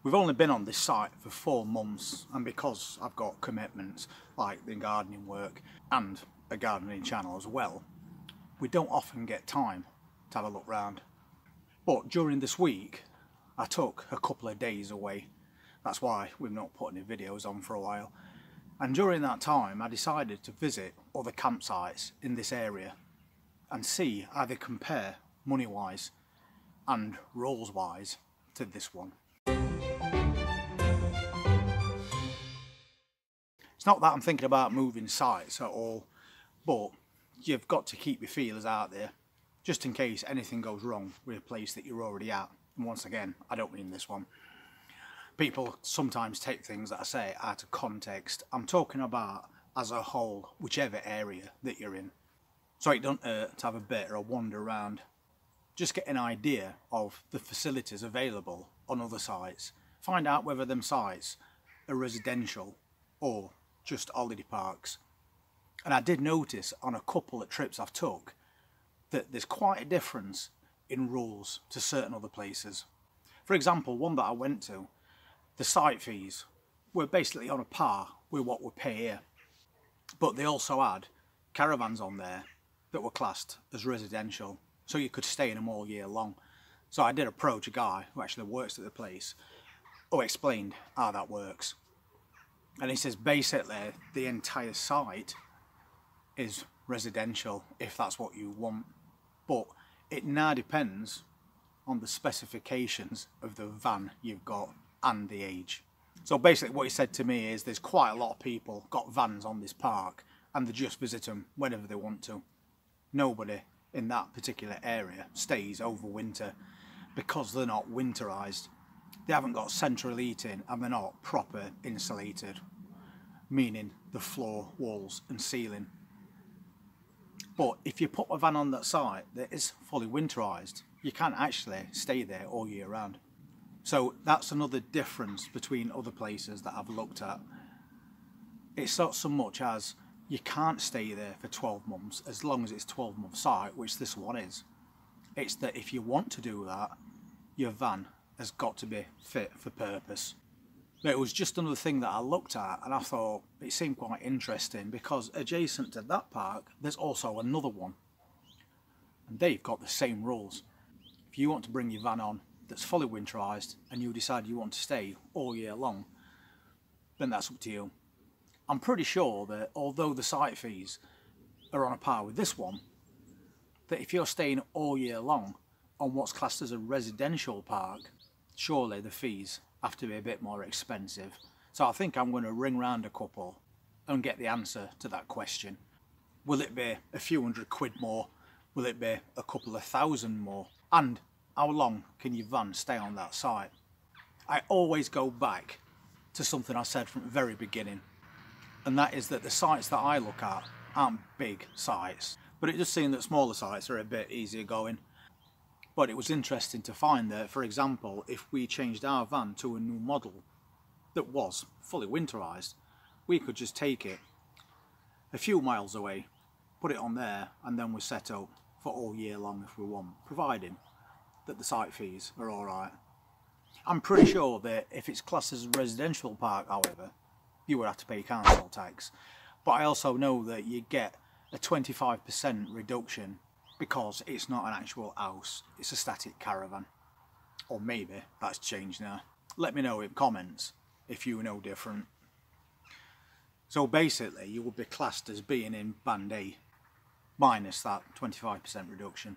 We've only been on this site for 4 months, and because I've got commitments like the gardening work and a gardening channel as well, we don't often get time to have a look round. But during this week I took a couple of days away. That's why we've not put any videos on for a while. And during that time I decided to visit other campsites in this area and see how they compare money wise and rules wise to this one. It's not that I'm thinking about moving sites at all, but you've got to keep your feelers out there just in case anything goes wrong with a place that you're already at. And once again, I don't mean this one. People sometimes take things that I say out of context. I'm talking about as a whole, whichever area that you're in. So it doesn't hurt to have a bit or a wander around. Just get an idea of the facilities available on other sites. Find out whether them sites are residential or just holiday parks. And I did notice on a couple of trips I've took that there's quite a difference in rules to certain other places. For example, one that I went to, the site fees were basically on a par with what we pay here, but they also had caravans on there that were classed as residential, so you could stay in them all year long. So I did approach a guy who actually works at the place who explained how that works. And he says basically the entire site is residential if that's what you want, but it now depends on the specifications of the van you've got and the age. So basically what he said to me is there's quite a lot of people got vans on this park and they just visit them whenever they want to. Nobody in that particular area stays over winter because they're not winterized. They haven't got central heating and they're not proper insulated, meaning the floor, walls and ceiling. But if you put a van on that site that is fully winterized, you can't actually stay there all year round. So that's another difference between other places that I've looked at. It's not so much as you can't stay there for 12 months as long as it's a 12-month site, which this one is. It's that if you want to do that, your van has got to be fit for purpose. But it was just another thing that I looked at and I thought it seemed quite interesting because adjacent to that park there's also another one and they've got the same rules. If you want to bring your van on that's fully winterized and you decide you want to stay all year long, then that's up to you. I'm pretty sure that although the site fees are on a par with this one, that if you're staying all year long on what's classed as a residential park, surely the fees have to be a bit more expensive. So I think I'm going to ring round a couple and get the answer to that question. Will it be a few £100 more? Will it be a couple of thousand more? And how long can your van stay on that site? I always go back to something I said from the very beginning, and that is that the sites that I look at aren't big sites, but it does seem that smaller sites are a bit easier going. But it was interesting to find that, for example, if we changed our van to a new model that was fully winterized, we could just take it a few miles away, put it on there, and then we're set up for all year long if we want, providing that the site fees are alright. I'm pretty sure that if it's classed as a residential park, however, you would have to pay council tax. But I also know that you get a 25% reduction because it's not an actual house, it's a static caravan. Or maybe that's changed now. Let me know in comments if you know different. So basically you would be classed as being in band A minus that 25% reduction.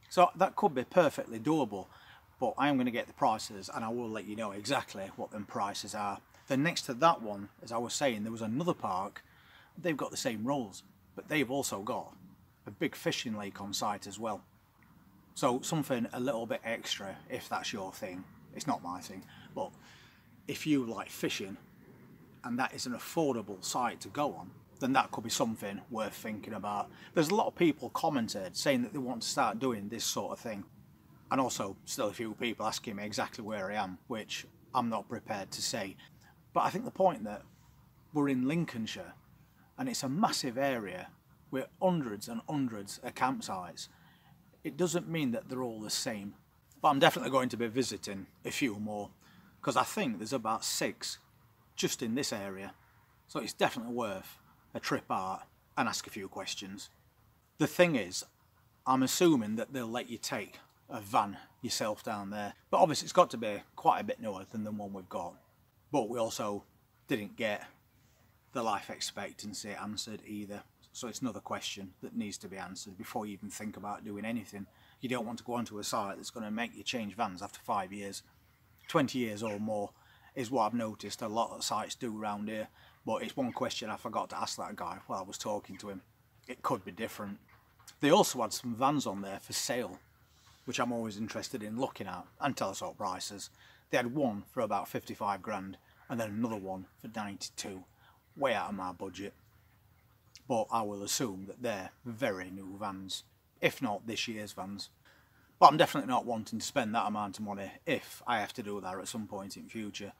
So that could be perfectly doable, but I am going to get the prices and I will let you know exactly what them prices are. Then next to that one, as I was saying, there was another park. They've got the same rules, but they've also got a big fishing lake on site as well. So something a little bit extra if that's your thing. It's not my thing, but if you like fishing and that is an affordable site to go on, then that could be something worth thinking about. There's a lot of people commented saying that they want to start doing this sort of thing, and also still a few people asking me exactly where I am, which I'm not prepared to say. But I think the point that we're in Lincolnshire and it's a massive area with hundreds and hundreds of campsites, it doesn't mean that they're all the same. But I'm definitely going to be visiting a few more. because I think there's about 6 just in this area. So it's definitely worth a trip out and ask a few questions. The thing is, I'm assuming that they'll let you take a van yourself down there. But obviously it's got to be quite a bit newer than the one we've got. But we also didn't get the life expectancy answered either. So it's another question that needs to be answered before you even think about doing anything. You don't want to go onto a site that's going to make you change vans after 5 years. 20 years or more is what I've noticed a lot of sites do around here. But it's one question I forgot to ask that guy while I was talking to him. It could be different. They also had some vans on there for sale, which I'm always interested in looking at, and tell us what prices. They had one for about 55 grand and then another one for 92, way out of my budget. But I will assume that they're very new vans, if not this year's vans. But I'm definitely not wanting to spend that amount of money if I have to do that at some point in future.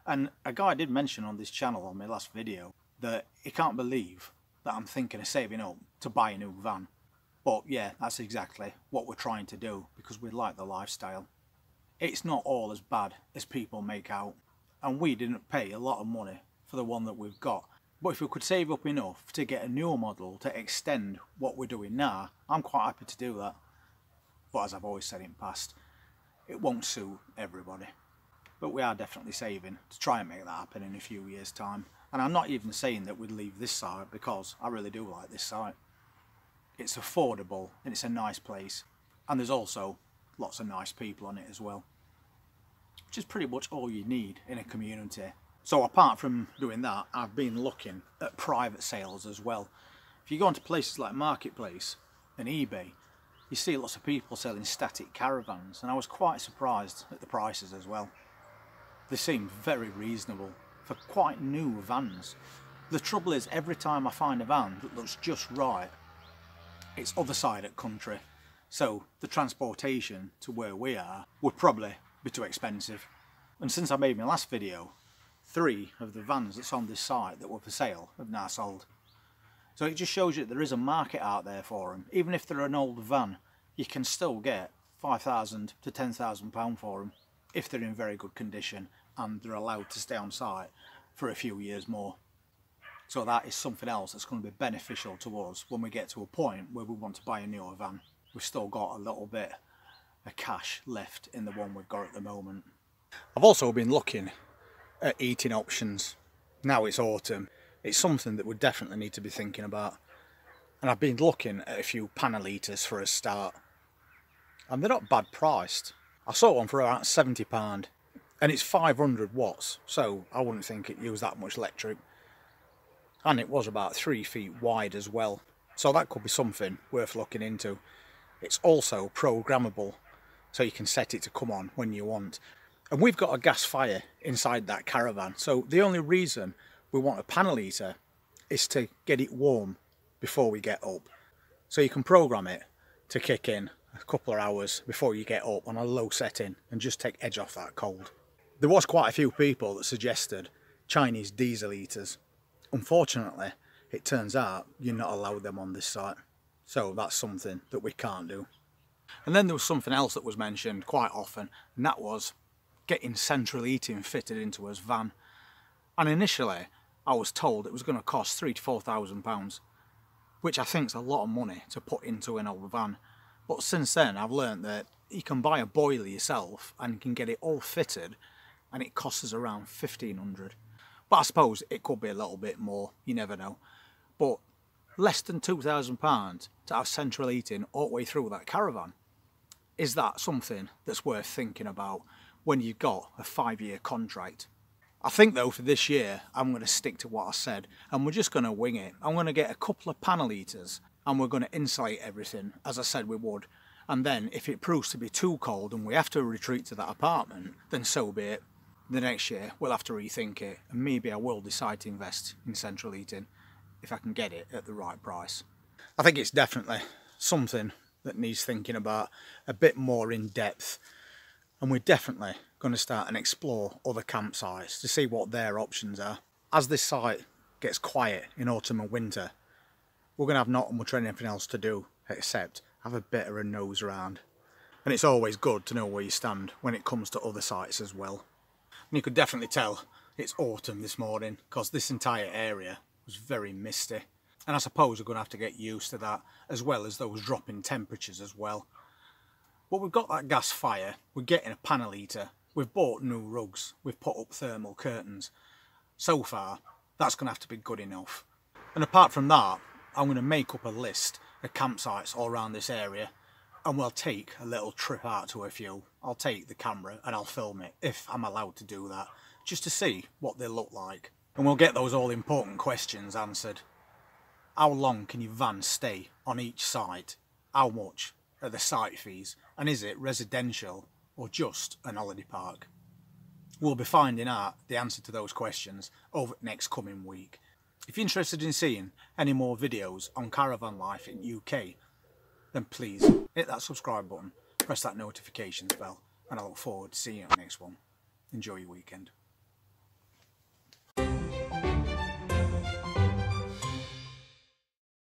And a guy did mention on this channel on my last video that he can't believe that I'm thinking of saving up to buy a new van. But yeah, that's exactly what we're trying to do because we like the lifestyle. It's not all as bad as people make out, and we didn't pay a lot of money for the one that we've got. But if we could save up enough to get a newer model to extend what we're doing now, I'm quite happy to do that. But as I've always said in past, it won't suit everybody. But we are definitely saving to try and make that happen in a few years' time. And I'm not even saying that we'd leave this site because I really do like this site. It's affordable and it's a nice place. And there's also lots of nice people on it as well. Which is pretty much all you need in a community. So apart from doing that, I've been looking at private sales as well. If you go into places like Marketplace and eBay, you see lots of people selling static caravans, and I was quite surprised at the prices as well. They seemed very reasonable for quite new vans. The trouble is, every time I find a van that looks just right, it's other side of country, so the transportation to where we are would probably be too expensive. And since I made my last video, 3 of the vans that's on this site that were for sale have now sold. So it just shows you that there is a market out there for them. Even if they're an old van, you can still get £5,000 to £10,000 for them if they're in very good condition and they're allowed to stay on site for a few years more. So that is something else that's going to be beneficial to us when we get to a point where we want to buy a newer van. We've still got a little bit of cash left in the one we've got at the moment. I've also been looking at eating options. Now it's autumn. It's something that we definitely need to be thinking about. And I've been looking at a few panel heaters for a start. And they're not bad priced. I saw one for about £70 and it's 500 watts, so I wouldn't think it used that much electric. And it was about 3 feet wide as well, so that could be something worth looking into. It's also programmable, so you can set it to come on when you want. And we've got a gas fire inside that caravan, so the only reason we want a panel heater is to get it warm before we get up. So you can program it to kick in a couple of hours before you get up on a low setting and just take edge off that cold. There was quite a few people that suggested Chinese diesel heaters. Unfortunately, it turns out you're not allowed them on this site. So that's something that we can't do. And then there was something else that was mentioned quite often, and that was getting central heating fitted into his van. And initially, I was told it was going to cost £3,000 to £4,000, which I think is a lot of money to put into an old van. But since then, I've learned that you can buy a boiler yourself and you can get it all fitted, and it costs us around £1,500. But I suppose it could be a little bit more, you never know. But less than £2,000 to have central heating all the way through that caravan, is that something that's worth thinking about when you've got a 5-year contract? I think though for this year I'm going to stick to what I said, and we're just going to wing it. I'm going to get a couple of panel heaters and we're going to insulate everything as I said we would. And then if it proves to be too cold and we have to retreat to that apartment, then so be it. The next year we'll have to rethink it, and maybe I will decide to invest in central heating if I can get it at the right price. I think it's definitely something that needs thinking about a bit more in depth, and we're definitely going to start and explore other campsites to see what their options are. As this site gets quiet in autumn and winter, we're going to have not much anything else to do except have a bit of a nose around, and it's always good to know where you stand when it comes to other sites as well. And you could definitely tell it's autumn this morning because this entire area was very misty. And I suppose we're going to have to get used to that, as well as those dropping temperatures as well. But we've got that gas fire, we're getting a panel heater, we've bought new rugs, we've put up thermal curtains. So far, that's going to have to be good enough. And apart from that, I'm going to make up a list of campsites all around this area, and we'll take a little trip out to a few. I'll take the camera and I'll film it, if I'm allowed to do that, just to see what they look like. And we'll get those all important questions answered. How long can your van stay on each site? How much are the site fees? And is it residential or just an holiday park? We'll be finding out the answer to those questions over the next coming week. If you're interested in seeing any more videos on caravan life in UK, then please hit that subscribe button, press that notifications bell, and I look forward to seeing you on the next one. Enjoy your weekend.